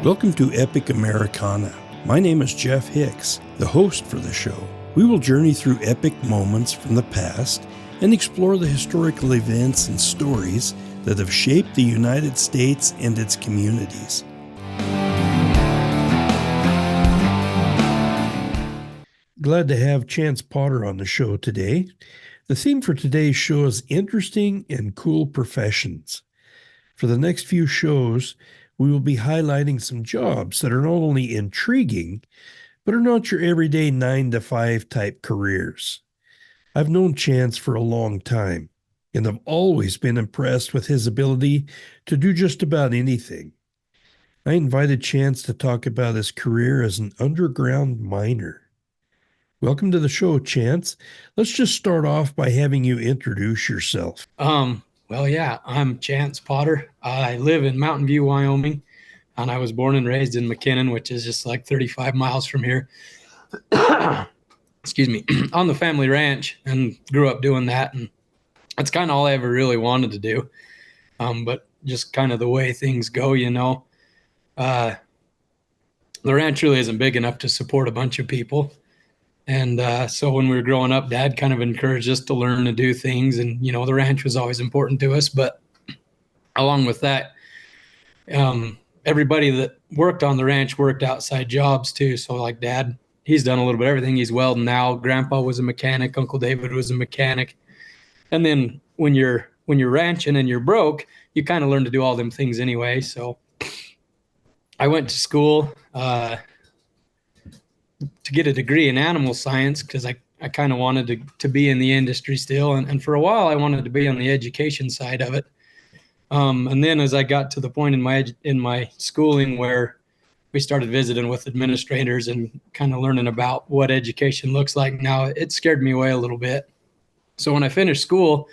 Welcome to Epic Americana. My name is Jeff Hicks, the host for the show. We will journey through epic moments from the past and explore the historical events and stories that have shaped the United States and its communities. Glad to have Chantz Potter on the show today. The theme for today's show is interesting and cool professions. For the next few shows, we will be highlighting some jobs that are not only intriguing, but are not your everyday 9-to-5 type careers. I've known Chantz for a long time, and I've always been impressed with his ability to do just about anything. I invited Chantz to talk about his career as an underground miner. Welcome to the show, Chantz. Let's just start off by having you introduce yourself. I'm Chantz Potter. I live in Mountain View, Wyoming, and I was born and raised in McKinnon, which is just like 35 miles from here. Excuse me, on the family ranch, and grew up doing that. And that's kind of all I ever really wanted to do. But just kind of the way things go, the ranch really isn't big enough to support a bunch of people. And so when we were growing up, Dad kind of encouraged us to learn to do things. And, the ranch was always important to us. But along with that, everybody that worked on the ranch worked outside jobs too. So like Dad, he's done a little bit of everything. He's welding now. Grandpa was a mechanic. Uncle David was a mechanic. And then when you're ranching and you're broke, you kind of learn to do all them things anyway. So I went to school to get a degree in animal science because I kind of wanted to be in the industry still. And for a while, I wanted to be on the education side of it. And then as I got to the point in my schooling where we started visiting with administrators and kind of learning about what education looks like now, it scared me away a little bit. So when I finished school,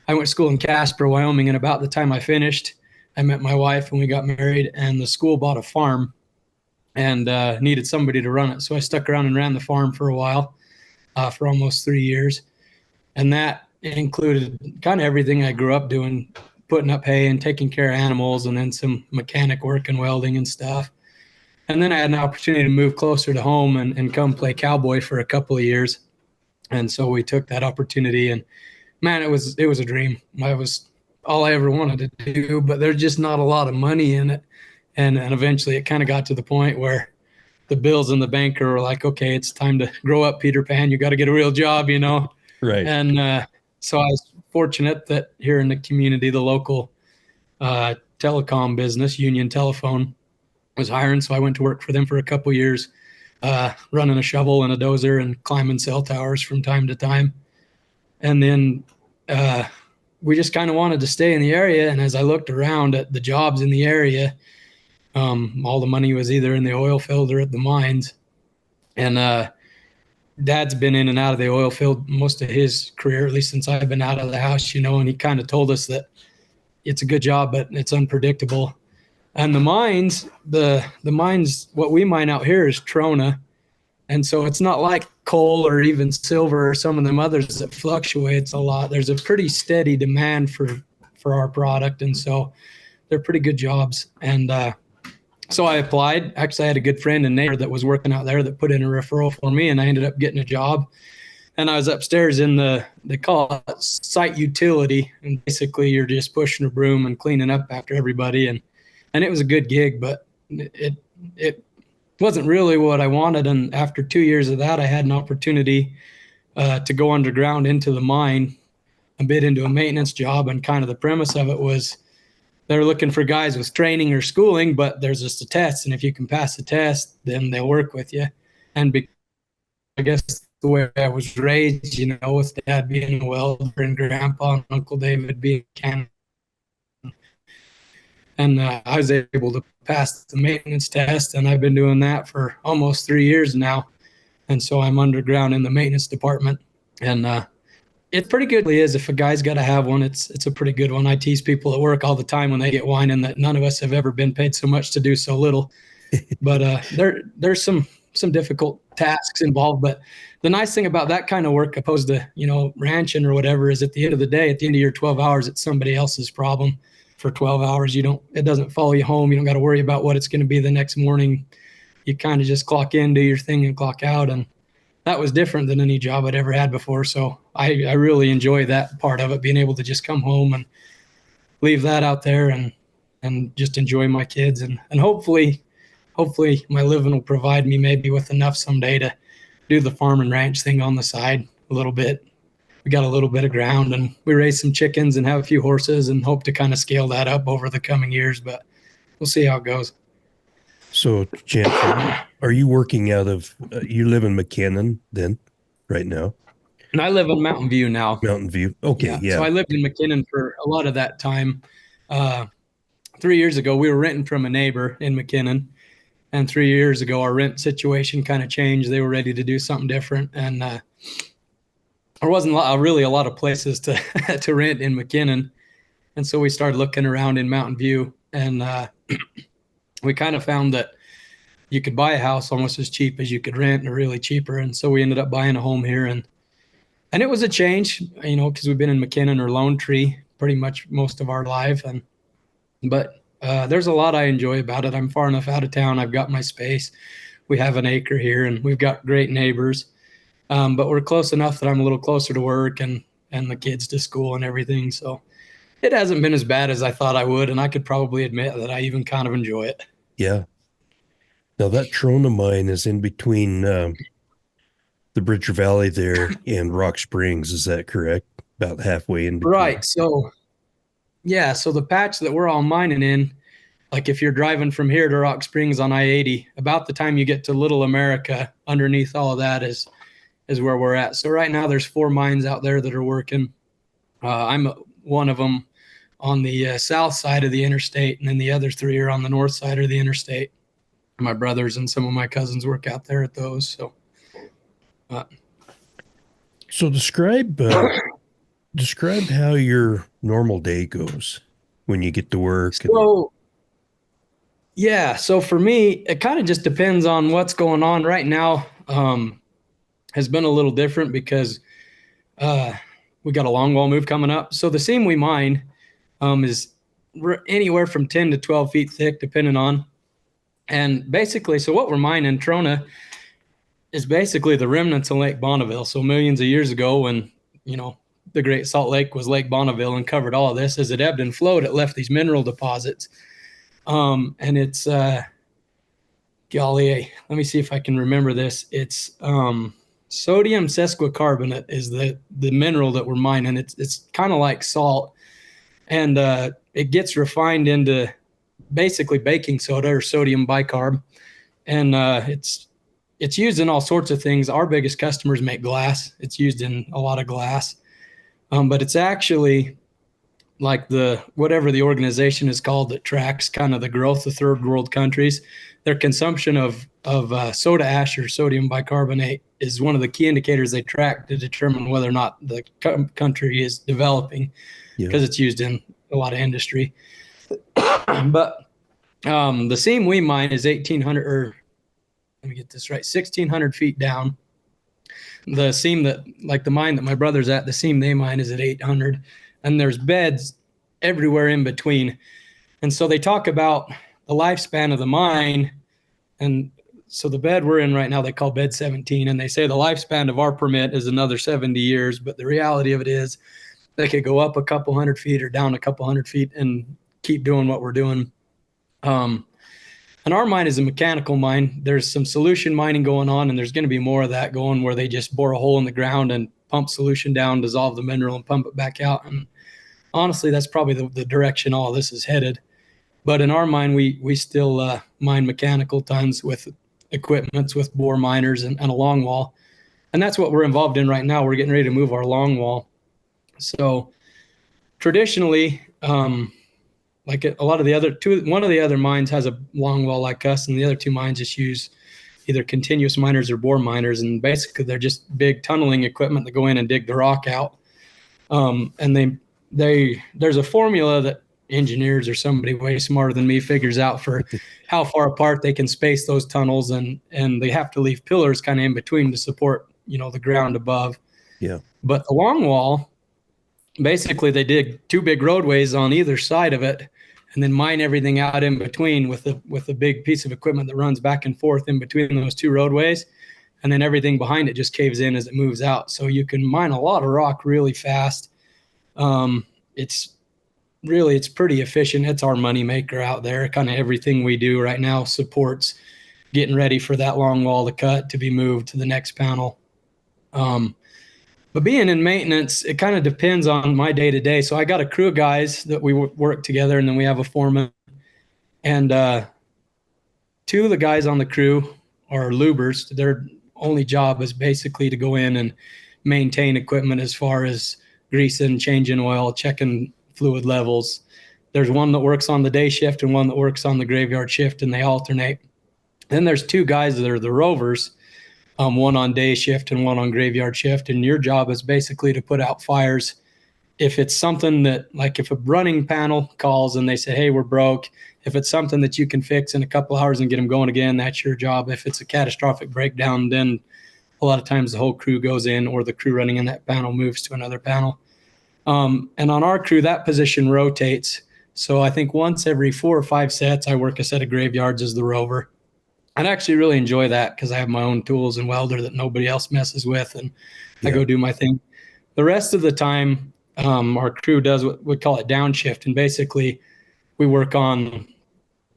I went to school in Casper, Wyoming. And about the time I finished, I met my wife and we got married, and the school bought a farm and needed somebody to run it. So I stuck around and ran the farm for a while, for almost 3 years. And that included kind of everything I grew up doing, putting up hay and taking care of animals, and then some mechanic work and welding and stuff. And then I had an opportunity to move closer to home and come play cowboy for a couple of years. And so we took that opportunity, and man, it was a dream. It was all I ever wanted to do, but there's just not a lot of money in it. And eventually it kind of got to the point where the bills and the banker were like, okay, it's time to grow up, Peter Pan. You got to get a real job, Right. And so I was fortunate that here in the community, the local telecom business, Union Telephone, was hiring. So I went to work for them for a couple of years, running a shovel and a dozer and climbing cell towers from time to time. And then we just kind of wanted to stay in the area. And as I looked around at the jobs in the area, all the money was either in the oil field or at the mines. And Dad's been in and out of the oil field most of his career, at least since I've been out of the house, and he kind of told us that it's a good job, but it's unpredictable. And the mines, the mines, what we mine out here is trona. And so it's not like coal or even silver or some of them others that fluctuates a lot. There's a pretty steady demand for our product. And so they're pretty good jobs. And so I applied. Actually, I had a good friend and neighbor that was working out there that put in a referral for me, and I ended up getting a job. And I was upstairs in they call it site utility. And basically you're just pushing a broom and cleaning up after everybody. And it was a good gig, but it wasn't really what I wanted. And after 2 years of that, I had an opportunity to go underground into the mine, a bit into a maintenance job. And kind of the premise of it was they're looking for guys with training or schooling, but there's just a test. And if you can pass the test, then they'll work with you. And I guess the way I was raised, with Dad being a welder and Grandpa and Uncle David being a mechanic. And I was able to pass the maintenance test, and I've been doing that for almost 3 years now. And so I'm underground in the maintenance department. And it pretty good is if a guy's got to have one, it's a pretty good one. I tease people at work all the time when they get whining that none of us have ever been paid so much to do so little. But there's some difficult tasks involved. But the nice thing about that kind of work, opposed to ranching or whatever, is at the end of the day, at the end of your 12 hours, it's somebody else's problem. for 12 hours. It doesn't follow you home. You don't got to worry about what it's going to be the next morning. You kind of just clock in, do your thing, and clock out. And that was different than any job I'd ever had before. So I really enjoy that part of it, being able to just come home and leave that out there and just enjoy my kids. And hopefully my living will provide me maybe with enough someday to do the farm and ranch thing on the side a little bit. We got a little bit of ground and we raise some chickens and have a few horses and hope to kind of scale that up over the coming years, but we'll see how it goes. So, Chantz, are you working out of, you live in McKinnon then, right now? And I live in Mountain View now. Mountain View. Okay, Yeah. So yeah. I lived in McKinnon for a lot of that time. 3 years ago, we were renting from a neighbor in McKinnon. And 3 years ago, our rent situation kind of changed. They were ready to do something different. And there wasn't really a lot of places to, to rent in McKinnon. And so we started looking around in Mountain View. And we kind of found that you could buy a house almost as cheap as you could rent, or really cheaper. And so we ended up buying a home here. And it was a change, because we've been in McKinnon or Lone Tree pretty much most of our life. But there's a lot I enjoy about it. I'm far enough out of town. I've got my space. We have an acre here, and we've got great neighbors. But we're close enough that I'm a little closer to work and the kids to school and everything. So it hasn't been as bad as I thought I would, and I could probably admit that I even kind of enjoy it. Yeah. Now that Trona mine is in between the Bridger Valley there and Rock Springs. Is that correct? About halfway in between. Right. So, yeah. So the patch that we're all mining in, like if you're driving from here to Rock Springs on I-80, about the time you get to Little America, underneath all of that is where we're at. So right now there's 4 mines out there that are working. I'm one of them on the south side of the interstate, and then the other 3 are on the north side of the interstate. My brothers and some of my cousins work out there at those. So, So describe how your normal day goes when you get to work. so yeah. So for me, it kind of just depends on what's going on right now. Has been a little different because we got a longwall move coming up. So the seam we mine is anywhere from 10 to 12 feet thick, depending on. And basically, so what we're mining, Trona, is basically the remnants of Lake Bonneville. So millions of years ago, when the Great Salt Lake was Lake Bonneville and covered all of this, as it ebbed and flowed, it left these mineral deposits. And it's golly, let me see if I can remember this. It's sodium sesquicarbonate is the mineral that we're mining. It's kind of like salt, and it gets refined into basically baking soda or sodium bicarb, and it's used in all sorts of things. Our biggest customers make glass. It's used in a lot of glass, but it's actually like whatever the organization is called that tracks kind of the growth of third world countries. Their consumption of soda ash or sodium bicarbonate is one of the key indicators they track to determine whether or not the country is developing, because it's used in a lot of industry. But the seam we mine is 1,800, or let me get this right, 1,600 feet down. The seam like the mine that my brother's at, the seam they mine is at 800, and there's beds everywhere in between. And so they talk about the lifespan of the mine. And so the bed we're in right now, they call bed 17, and they say the lifespan of our permit is another 70 years. But the reality of it is they could go up a couple hundred feet or down a couple hundred feet and keep doing what we're doing. And our mine is a mechanical mine. There's some solution mining going on, and there's going to be more of that going, where they just bore a hole in the ground and pump solution down, dissolve the mineral, and pump it back out. And honestly, that's probably the direction all this is headed. But in our mine, we still mine mechanical tons with equipments, with bore miners and a long wall. And that's what we're involved in right now. We're getting ready to move our long wall. So traditionally, like a lot of the other one of the other mines has a long wall like us, and the other 2 mines just use either continuous miners or bore miners. And basically they're just big tunneling equipment that go in and dig the rock out. And there's a formula that engineers or somebody way smarter than me figures out for how far apart they can space those tunnels, and they have to leave pillars kind of in between to support the ground above. Yeah. But the long wall basically they dig two big roadways on either side of it and then mine everything out in between with a big piece of equipment that runs back and forth in between those two roadways, and then everything behind it just caves in as it moves out. So you can mine a lot of rock really fast. It's it's pretty efficient. It's our money maker out there. Kind of everything we do right now supports getting ready for that long wall to cut to be moved to the next panel. But being in maintenance, it kind of depends on my day to day. So I got a crew of guys that we work together, and then we have a foreman. And two of the guys on the crew are lubers. Their only job is basically to go in and maintain equipment as far as greasing, changing oil, checking fluid levels. There's one that works on the day shift and one that works on the graveyard shift, and they alternate. Then there's two guys that are the rovers, one on day shift and one on graveyard shift. And your job is basically to put out fires. If it's something that, like if a running panel calls and they say, hey, we're broke, if it's something that you can fix in a couple hours and get them going again, that's your job. If it's a catastrophic breakdown, then a lot of times the whole crew goes in, or the crew running in that panel moves to another panel. And on our crew, that position rotates. So I think once every 4 or 5 sets, I work a set of graveyards as the rover. I actually really enjoy that because I have my own tools and welder that nobody else messes with, and I go do my thing. The rest of the time, our crew does what we call it downshift, and basically we work on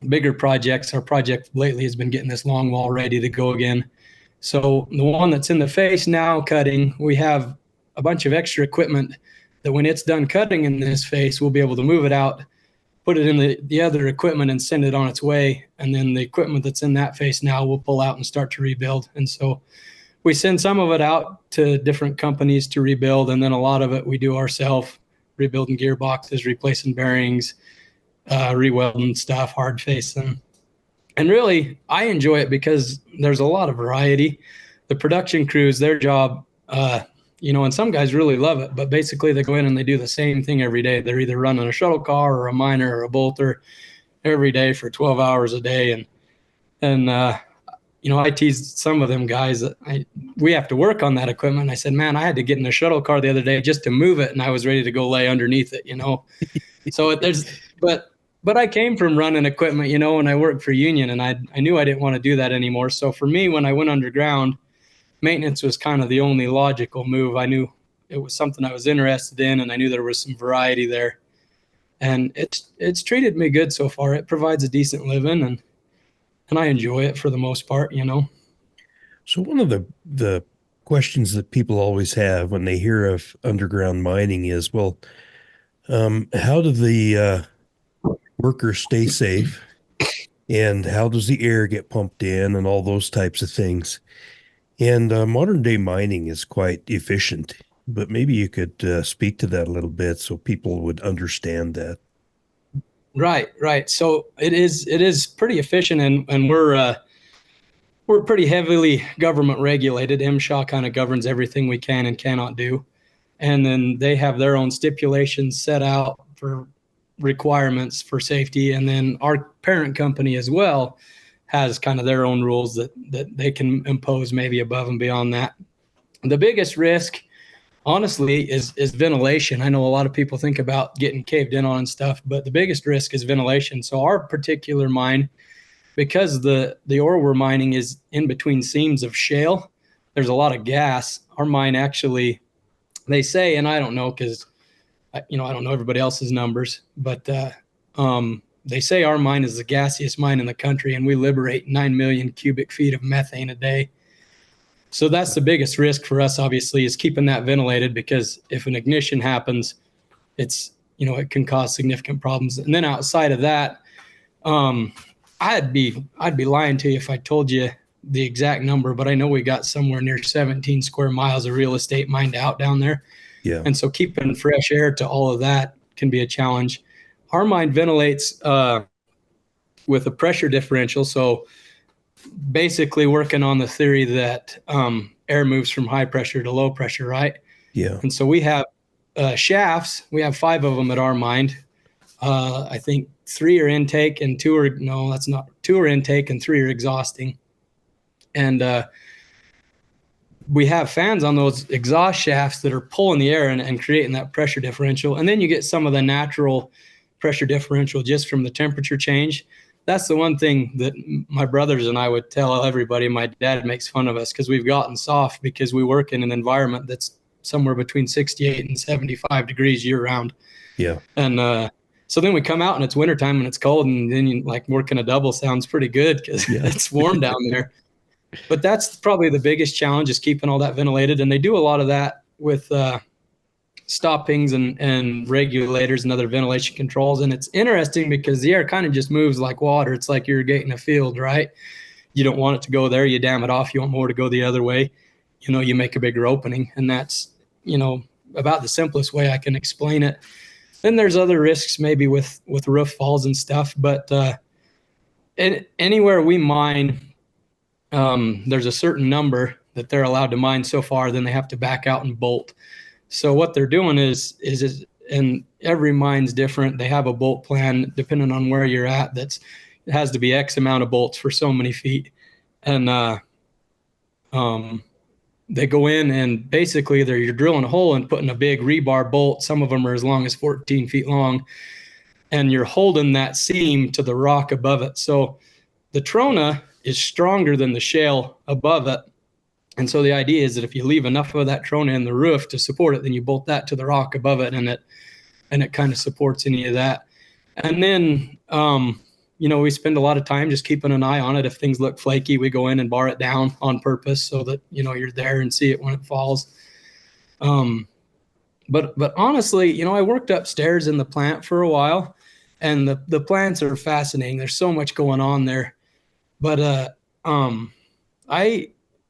bigger projects. Our project lately has been getting this long wall ready to go again. So the one that's in the face now cutting, we have a bunch of extra equipment that when it's done cutting in this face, we'll be able to move it out, put it in the other equipment and send it on its way. And then the equipment that's in that face now we'll pull out and start to rebuild. And so we send some of it out to different companies to rebuild, and then a lot of it we do ourselves, rebuilding gearboxes, replacing bearings, rewelding stuff, hard facing. And really, I enjoy it because there's a lot of variety. The production crews, their job, and some guys really love it, but basically they go in and they do the same thing every day. They're either running a shuttle car or a miner or a bolter every day for 12 hours a day. And I teased some of them guys that we have to work on that equipment. And I said, man, I had to get in a shuttle car the other day just to move it, and I was ready to go lay underneath it, So but I came from running equipment, and I worked for Union, and I knew I didn't want to do that anymore. So for me, when I went underground, maintenance was kind of the only logical move. I knew it was something I was interested in, and I knew there was some variety there. And it's treated me good so far. It provides a decent living, and I enjoy it for the most part. So one of the questions that people always have when they hear of underground mining is, well, how do the workers stay safe, and how does the air get pumped in, and all those types of things? And modern day mining is quite efficient, but maybe you could speak to that a little bit so people would understand that. Right. So it is pretty efficient, and we're pretty heavily government regulated. MSHA kind of governs everything we can and cannot do. And then they have their own stipulations set out for requirements for safety. And then our parent company as well has kind of their own rules that they can impose maybe above and beyond that. The biggest risk, honestly, is ventilation. I know a lot of people think about getting caved in on and stuff, but the biggest risk is ventilation. So our particular mine, because the ore we're mining is in between seams of shale, there's a lot of gas. Our mine actually, they say, and I don't know because I don't know everybody else's numbers, but they say our mine is the gassiest mine in the country, and we liberate 9 million cubic feet of methane a day. So that's the biggest risk for us, obviously, is keeping that ventilated, because if an ignition happens, it can cause significant problems. And then outside of that, I'd be lying to you if I told you the exact number, but I know we got somewhere near 17 square miles of real estate mined out down there. Yeah. And so keeping fresh air to all of that can be a challenge. Our mine ventilates with a pressure differential. So basically working on the theory that air moves from high pressure to low pressure, right? Yeah. And so we have shafts. We have 5 of them at our mine. I think 3 are intake and 2 are, no, that's not, 2 are intake and 3 are exhausting. And we have fans on those exhaust shafts that are pulling the air and creating that pressure differential. And then you get some of the natural pressure differential just from the temperature change. That's the one thing that my brothers and I would tell everybody. My dad makes fun of us because we've gotten soft because we work in an environment that's somewhere between 68 and 75 degrees year round. Yeah. And so then we come out and it's wintertime and it's cold, and then you, like, working a double sounds pretty good because it's warm down there. But that's probably the biggest challenge, is keeping all that ventilated. And they do a lot of that with stoppings and regulators and other ventilation controls. And it's interesting because the air kind of just moves like water. It's like irrigating a field, right? You don't want it to go there. You dam it off. You want more to go the other way. You make a bigger opening. And that's, about the simplest way I can explain it. Then there's other risks maybe with roof falls and stuff. But anywhere we mine, there's a certain number that they're allowed to mine so far, then they have to back out and bolt. So what they're doing is and every mine's different. They have a bolt plan depending on where you're at. It has to be X amount of bolts for so many feet. And they go in and basically you're drilling a hole and putting a big rebar bolt. Some of them are as long as 14 feet long. And you're holding that seam to the rock above it. So the trona is stronger than the shale above it. And so the idea is that if you leave enough of that trona in the roof to support it, then you bolt that to the rock above it, and it kind of supports any of that. And then, we spend a lot of time just keeping an eye on it. If things look flaky, we go in and bar it down on purpose so that, you're there and see it when it falls. But honestly, I worked upstairs in the plant for a while, and the plants are fascinating. There's so much going on there. But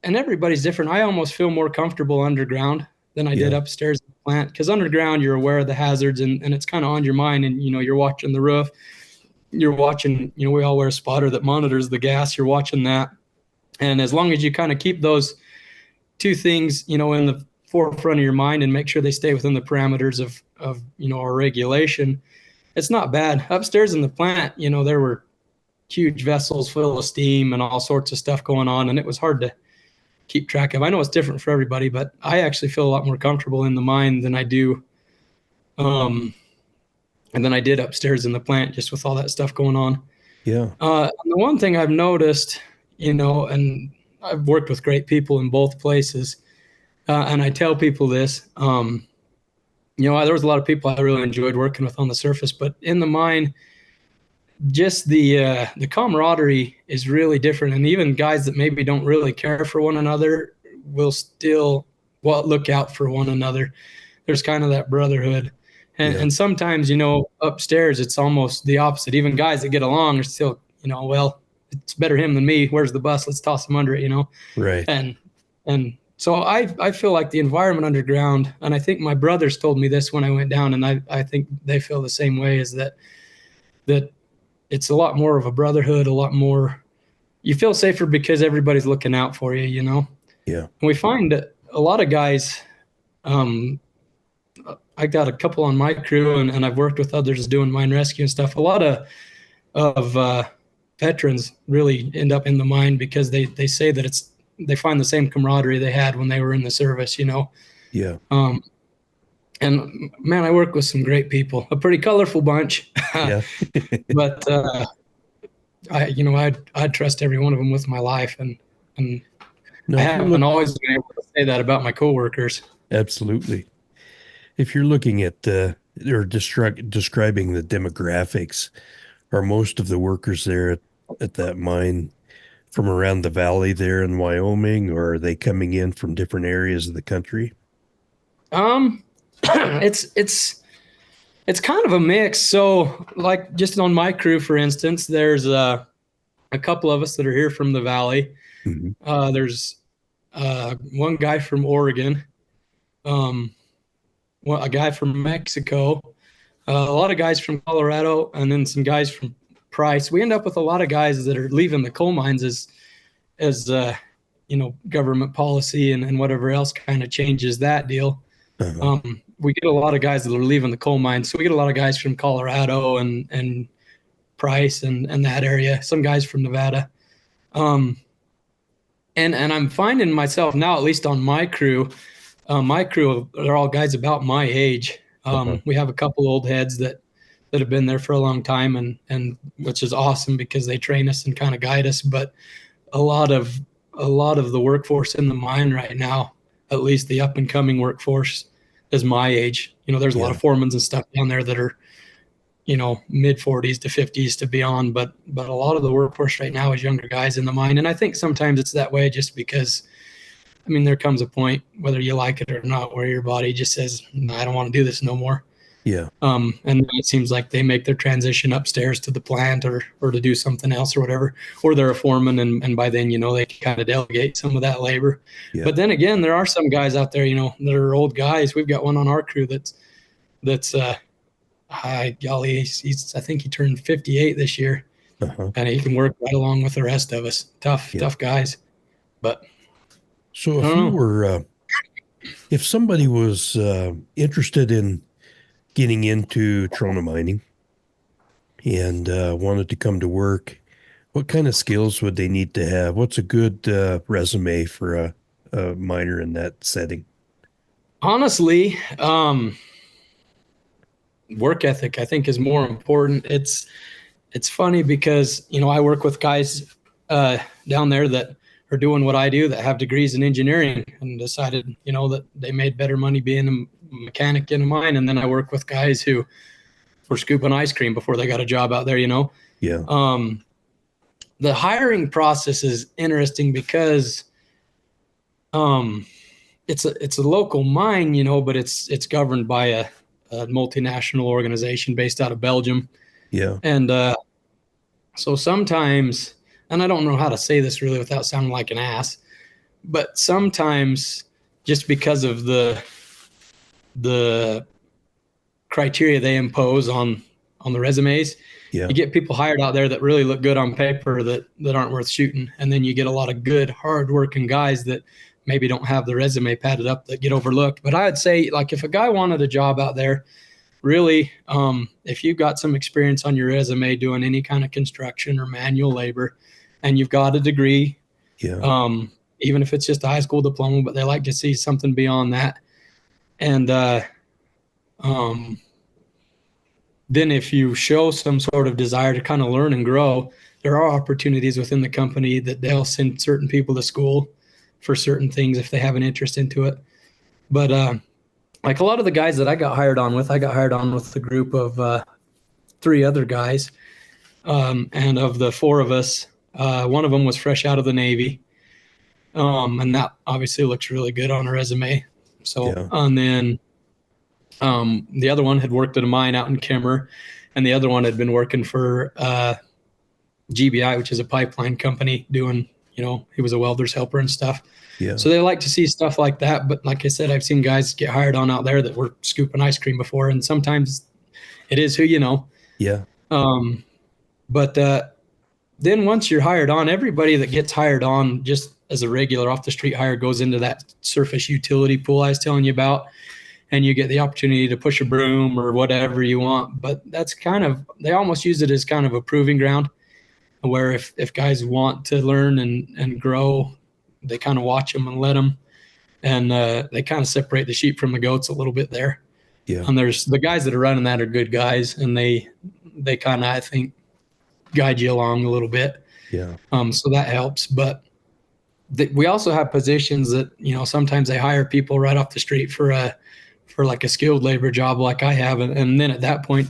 and everybody's different. I almost feel more comfortable underground than I did upstairs in the plant, because underground you're aware of the hazards and it's kind of on your mind, and you're watching the roof. You're watching, we all wear a spotter that monitors the gas. You're watching that. And as long as you kind of keep those two things, in the forefront of your mind and make sure they stay within the parameters of our regulation, it's not bad. Upstairs in the plant, there were huge vessels full of steam and all sorts of stuff going on, and it was hard to keep track of. I know it's different for everybody, but I actually feel a lot more comfortable in the mine than I do and then I did upstairs in the plant, just with all that stuff going on. Yeah. The one thing I've noticed, and I've worked with great people in both places, and I tell people this, there was a lot of people I really enjoyed working with on the surface, but in the mine, just the camaraderie is really different. And even guys that maybe don't really care for one another will still look out for one another. There's kind of that brotherhood. And sometimes, upstairs, it's almost the opposite. Even guys that get along are still, well, it's better him than me. Where's the bus? Let's toss him under it, Right. And so I feel like the environment underground, and I think my brothers told me this when I went down, and I think they feel the same way, is that it's a lot more of a brotherhood, a lot more, you feel safer because everybody's looking out for you, Yeah. And we find that a lot of guys, I got a couple on my crew, and I've worked with others doing mine rescue and stuff. A lot of veterans really end up in the mine because they say that they find the same camaraderie they had when they were in the service, Yeah. And man, I work with some great people, a pretty colorful bunch. Yeah. But I'd trust every one of them with my life, and No, I haven't always been able to say that about my coworkers. absolutely. If you're looking at or describing the demographics, are most of the workers there at that mine from around the valley there in Wyoming, or are they coming in from different areas of the country? It's kind of a mix. So, like, just on my crew, for instance, there's a couple of us that are here from the valley. Mm-hmm. There's one guy from Oregon, a guy from Mexico, a lot of guys from Colorado, and then some guys from Price. We end up with a lot of guys that are leaving the coal mines as government policy and whatever else kind of changes that deal. Uh-huh. We get a lot of guys that are leaving the coal mines. So we get a lot of guys from Colorado and Price and that area, some guys from Nevada. And and I'm finding myself now, at least on my crew, they're all guys about my age. Uh-huh. We have a couple old heads that have been there for a long time, and which is awesome because they train us and kind of guide us. But a lot of a lot of the workforce in the mine right now, at least the up and coming workforce, is my age. There's a lot Yeah. of foremans and stuff down there that are mid 40s to 50s to beyond, but a lot of the workforce right now is younger guys in the mine, and I think sometimes it's that way just because I mean there comes a point, whether you like it or not, where your body just says, no, I don't want to do this no more. Yeah. And it seems like they make their transition upstairs to the plant or to do something else or whatever, or they're a foreman, and by then they kind of delegate some of that labor. Yeah. But then again, there are some guys out there, that are old guys. We've got one on our crew that's hi golly, I think he turned 58 this year, Uh-huh. and he can work right along with the rest of us. Tough, Yeah. tough guys. But So I don't know. if somebody was interested in getting into trona mining and wanted to come to work, what kind of skills would they need to have? What's a good resume for a miner in that setting? Honestly, work ethic I think is more important. It's funny because I work with guys down there that are doing what I do, that have degrees in engineering, and decided that they made better money being a mechanic in a mine. And then I work with guys who were scooping ice cream before they got a job out there. Yeah. Um, the hiring process is interesting because um, it's a local mine, but it's governed by a multinational organization based out of Belgium. Yeah. And so sometimes, and I don't know how to say this really without sounding like an ass, but sometimes just because of the criteria they impose on the resumes, Yeah. you get people hired out there that really look good on paper that aren't worth shooting, and then you get a lot of good, hard-working guys that maybe don't have the resume padded up that get overlooked. But I'd say, like, if a guy wanted a job out there, really, if you've got some experience on your resume doing any kind of construction or manual labor, and you've got a degree, Yeah. even if it's just a high school diploma, but they like to see something beyond that. And um, then if you show some sort of desire to kind of learn and grow, there are opportunities within the company that they'll send certain people to school for certain things if they have an interest into it. But like a lot of the guys that I got hired on with a group of three other guys. And of the four of us, one of them was fresh out of the Navy. And that obviously looks really good on a resume. So, Yeah. and then the other one had worked at a mine out in Kimmer, and the other one had been working for GBI, which is a pipeline company, doing, he was a welder's helper and stuff. Yeah. So they like to see stuff like that. But like I said, I've seen guys get hired on out there that were scooping ice cream before, and sometimes it is who you know. Yeah. Um, but then once you're hired on, everybody that gets hired on just as a regular off the street hire goes into that surface utility pool I was telling you about, and you get the opportunity to push a broom or whatever you want. But that's kind of, they almost use it as kind of a proving ground, where if guys want to learn and grow, they kind of watch them and let them, and they kind of separate the sheep from the goats a little bit there. Yeah. And there's the guys that are running that are good guys, and they kind of, I think, guide you along a little bit. Yeah. So that helps. But we also have positions that sometimes they hire people right off the street for like a skilled labor job like I have, and then at that point,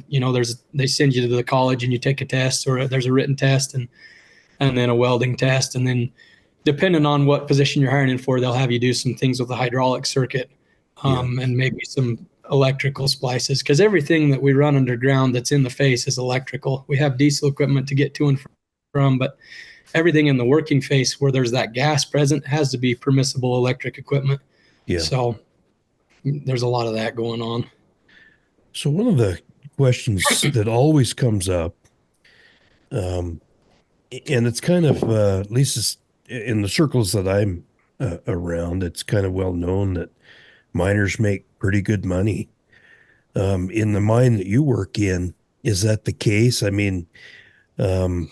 they send you to the college and you take a test, or there's a written test and then a welding test, and then depending on what position you're hiring in for, they'll have you do some things with the hydraulic circuit, Yeah. and maybe some electrical splices, because everything that we run underground that's in the face is electrical. We have diesel equipment to get to and from, but everything in the working face where there's that gas present has to be permissible electric equipment. Yeah. So there's a lot of that going on. So one of the questions that always comes up, um, and it's kind of at least it's, in the circles that I'm around, it's kind of well known that miners make pretty good money. In the mine that you work in, is that the case? I mean, um,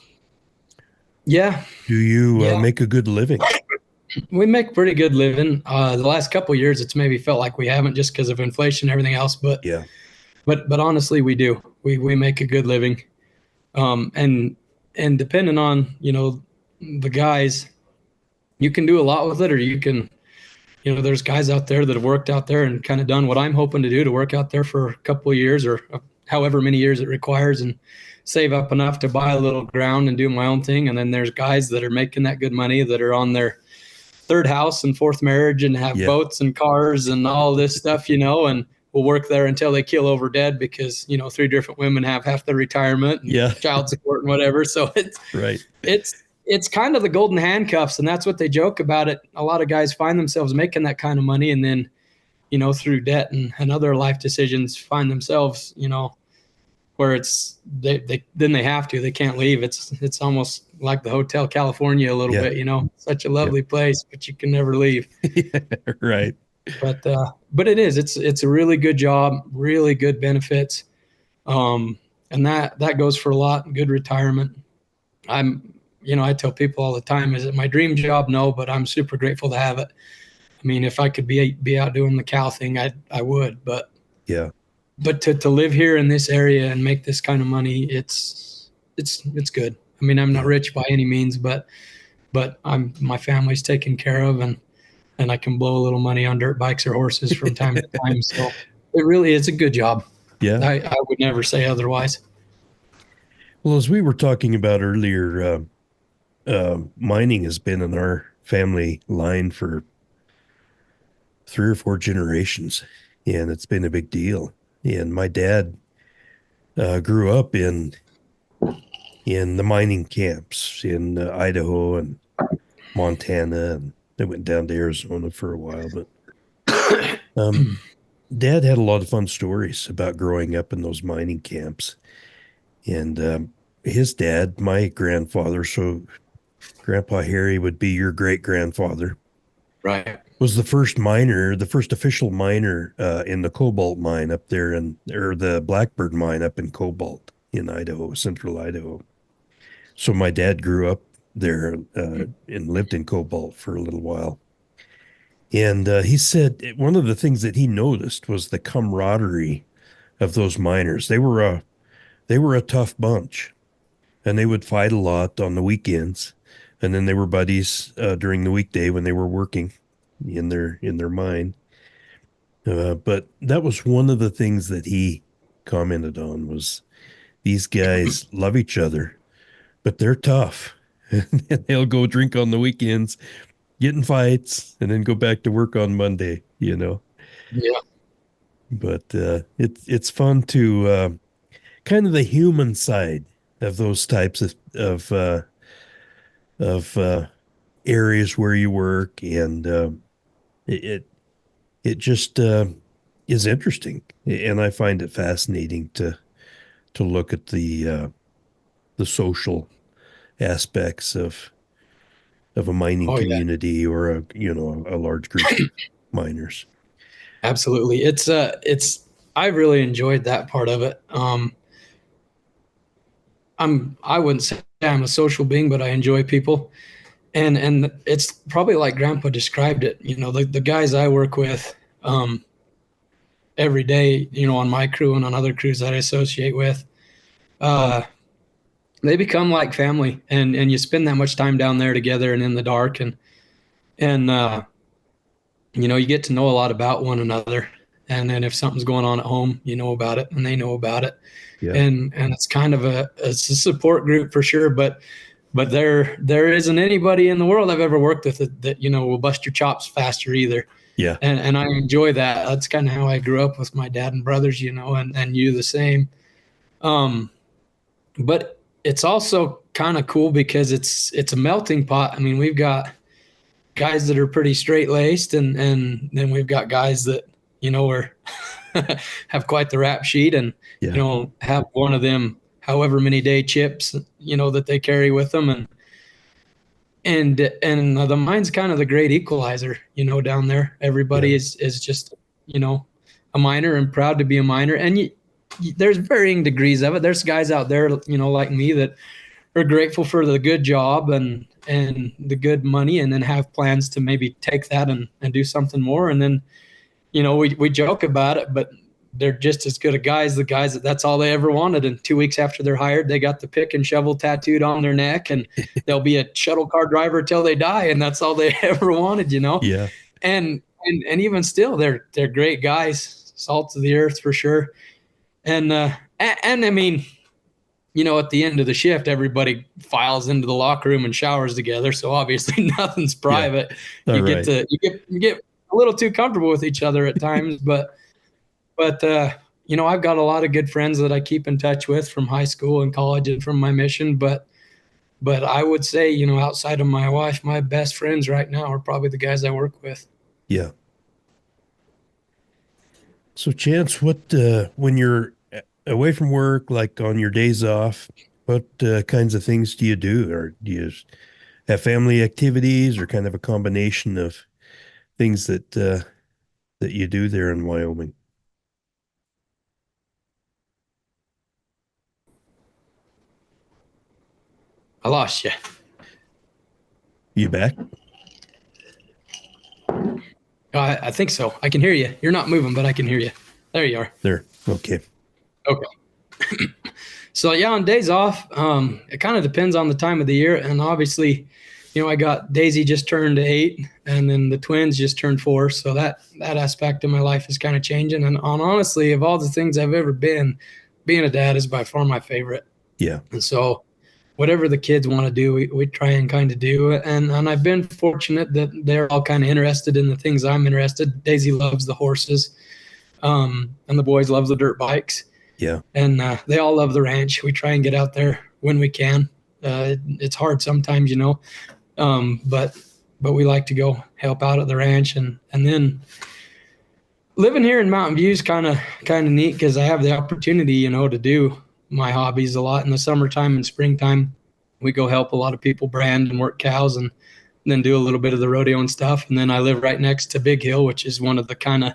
Yeah, do you yeah. make a good living? We make pretty good living. The last couple of years, it's maybe felt like we haven't just because of inflation and everything else. But Yeah. but honestly, we do. We make a good living. And depending on the guys, you can do a lot with it, or you can there's guys out there that have worked out there and kind of done what I'm hoping to do, to work out there for a couple of years or however many years it requires, and save up enough to buy a little ground and do my own thing. And then there's guys that are making that good money that are on their third house and fourth marriage and have Yeah. boats and cars and all this stuff, and will work there until they keel over dead because, three different women have half their retirement and Yeah. child support and whatever. So Right. it's kind of the golden handcuffs, and that's what they joke about it. A lot of guys find themselves making that kind of money, and then, through debt and other life decisions, find themselves, where it's they have to, they can't leave. It's almost like the Hotel California a little Yeah. bit, such a Yep. lovely place, but you can never leave. Yeah. Right. But it's a really good job, really good benefits, and that goes for a lot. Good retirement. I tell people all the time, is it my dream job? No, but I'm super grateful to have it. I mean, if I could be out doing the cow thing, I would. Yeah. But to live here in this area and make this kind of money, it's good. I mean, I'm not Yeah. rich by any means, but my family's taken care of, and I can blow a little money on dirt bikes or horses from time to time. So it really is a good job. Yeah. I would never say otherwise. Well, as we were talking about earlier, mining has been in our family line for 3 or 4 generations, and it's been a big deal. And my dad grew up in the mining camps in Idaho and Montana, and they went down to Arizona for a while. But Dad had a lot of fun stories about growing up in those mining camps. And his dad, my grandfather, so Grandpa Harry would be your great grandfather, Right. was the first miner, the first official miner in the cobalt mine up there, or the Blackbird mine up in Cobalt in Idaho, central Idaho. So my dad grew up there and lived in Cobalt for a little while. And he said one of the things that he noticed was the camaraderie of those miners. They were a tough bunch, and they would fight a lot on the weekends, and then they were buddies during the weekday when they were working in their mine. But that was one of the things that he commented on was these guys love each other, but they're tough. And they'll go drink on the weekends, get in fights, and then go back to work on Monday. Yeah. But it's fun to kind of the human side of those types of areas where you work, and it it just is interesting, and I find it fascinating to look at the social aspects of a mining Oh yeah. community or a large group of miners. Absolutely. I really enjoyed that part of it. I wouldn't say I'm a social being, but I enjoy people. And it's probably like Grandpa described it. The guys I work with every day, on my crew and on other crews that I associate with, uh, they become like family, and you spend that much time down there together and in the dark, and you get to know a lot about one another. And then if something's going on at home, you know about it and they know about it. Yeah. And it's kind of it's a support group for sure, but there isn't anybody in the world I've ever worked with that will bust your chops faster either. Yeah. And I enjoy that. That's kind of how I grew up with my dad and brothers, and you the same. But it's also kind of cool because it's a melting pot. I mean, we've got guys that are pretty straight laced, and then we've got guys that are have quite the rap sheet, and Yeah. have one of them however many day chips that they carry with them, and the mine's kind of the great equalizer down there. Everybody Yeah. is just a miner and proud to be a miner, and there's varying degrees of it. There's guys out there like me that are grateful for the good job and the good money, and then have plans to maybe take that and do something more. And then, we joke about it, but they're just as good a guys, the guys that's all they ever wanted. And 2 weeks after they're hired, they got the pick and shovel tattooed on their neck, and they'll be a shuttle car driver till they die. And that's all they ever wanted, Yeah. And even still, they're great guys, salt of the earth for sure. And I mean, at the end of the shift, everybody files into the locker room and showers together. So obviously nothing's private. Yeah. You get a little too comfortable with each other at times, but I've got a lot of good friends that I keep in touch with from high school and college and from my mission. But I would say, outside of my wife, my best friends right now are probably the guys I work with. Yeah. So Chantz, what, when you're away from work, like on your days off, what kinds of things do you do? Or do you have family activities, or kind of a combination of things that you do there in Wyoming? I lost you. You back? I think so. I can hear you. You're not moving, but I can hear you. There you are. There. Okay. Okay. So yeah, on days off, it kind of depends on the time of the year. And obviously, I got Daisy just turned 8, and then the twins just turned 4. So that aspect of my life is kind of changing. And honestly, of all the things I've ever been, being a dad is by far my favorite. Yeah. And so whatever the kids want to do, we try and kind of do. And I've been fortunate that they're all kind of interested in the things I'm interested. Daisy loves the horses, and the boys love the dirt bikes. Yeah. And they all love the ranch. We try and get out there when we can. It's hard sometimes, but we like to go help out at the ranch. And then living here in Mountain View is kind of neat, because I have the opportunity, to do my hobbies a lot in the summertime and springtime. We go help a lot of people brand and work cows, and then do a little bit of the rodeo and stuff. And then I live right next to Big Hill, which is one of the kind of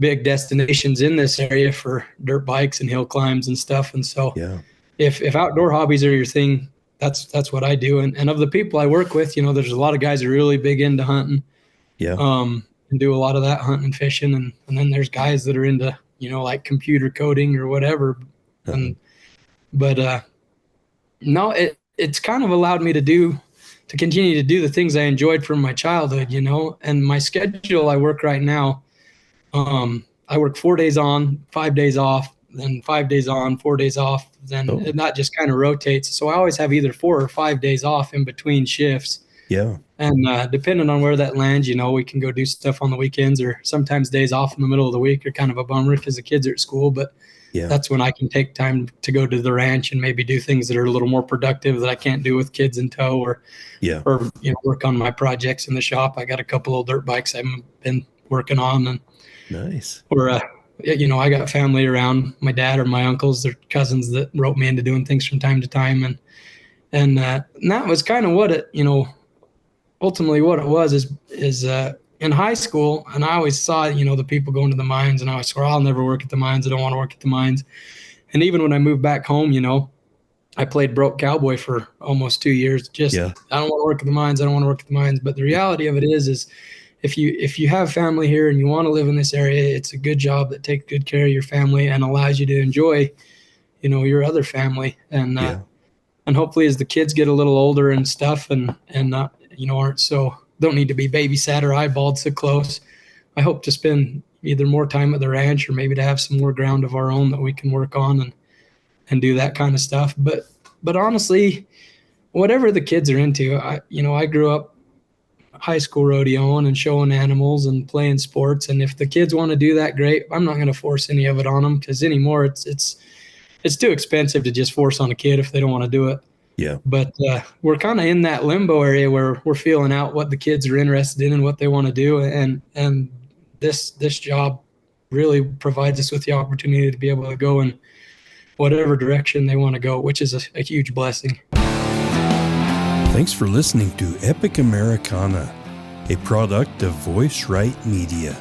big destinations in this area for dirt bikes and hill climbs and stuff. And so Yeah. if outdoor hobbies are your thing, that's what I do. And of the people I work with, there's a lot of guys who are really big into hunting. Yeah. And do a lot of that hunting and fishing. And then there's guys that are into, like computer coding or whatever. But no, it's kind of allowed me to continue to do the things I enjoyed from my childhood, and my schedule I work right now. I work 4 days on, 5 days off, then 5 days on, 4 days off. Then that just kind of rotates. So I always have either 4 or 5 days off in between shifts. Yeah. And depending on where that lands, we can go do stuff on the weekends, or sometimes days off in the middle of the week are kind of a bummer because the kids are at school. But that's when I can take time to go to the ranch and maybe do things that are a little more productive that I can't do with kids in tow, or work on my projects in the shop. I got a couple of dirt bikes I've been working on, and nice. Or I got family around, my dad or my uncles, their cousins that roped me into doing things from time to time, and that was kind of what it, ultimately what it was is in high school. And I always saw, the people going to the mines, and I always swore, I'll never work at the mines. I don't want to work at the mines. And even when I moved back home, I played broke cowboy for almost 2 years. I don't want to work at the mines. I don't want to work at the mines. But the reality of it is if you have family here and you want to live in this area, it's a good job that takes good care of your family and allows you to enjoy, your other family. And hopefully as the kids get a little older and stuff, and not, don't need to be babysat or eyeballed so close, I hope to spend either more time at the ranch, or maybe to have some more ground of our own that we can work on and do that kind of stuff. But honestly, whatever the kids are into, I grew up high school rodeoing and showing animals and playing sports. And if the kids want to do that, great. I'm not going to force any of it on them, because anymore it's too expensive to just force on a kid if they don't want to do it. Yeah. But we're kind of in that limbo area where we're feeling out what the kids are interested in and what they want to do. And this job really provides us with the opportunity to be able to go in whatever direction they want to go, which is a huge blessing. Thanks for listening to Epic Americana, a product of Voice Right Media.